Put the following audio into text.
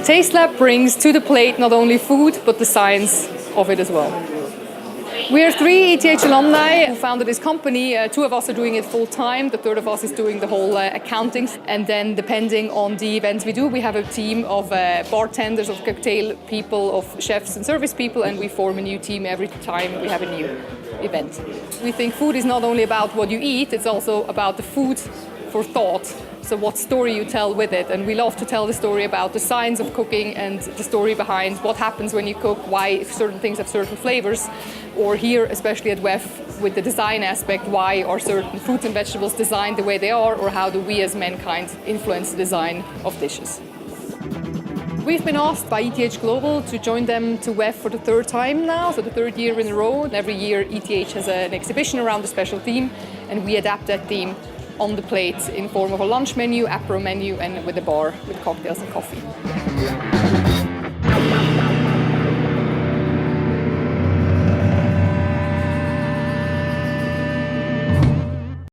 Tastelab brings to the plate not only food, but the science of it as well. We are 3 ETH alumni who founded this company. 2 of us are doing it full time. The third of us is doing the whole accounting. And then depending on the events we do, we have a team of bartenders, of cocktail people, of chefs and service people, and we form a new team every time we have a new event. We think food is not only about what you eat, it's also about the food for thought. So what story you tell with it. And we love to tell the story about the science of cooking and the story behind what happens when you cook, why certain things have certain flavors. Or here, especially at WEF, with the design aspect, why are certain fruits and vegetables designed the way they are, or how do we as mankind influence the design of dishes. We've been asked by ETH Global to join them to WEF for the 3rd time now, so the 3rd year in a row. And every year ETH has an exhibition around a special theme, and we adapt that theme on the plate in form of a lunch menu, apéro menu, and with a bar with cocktails and coffee.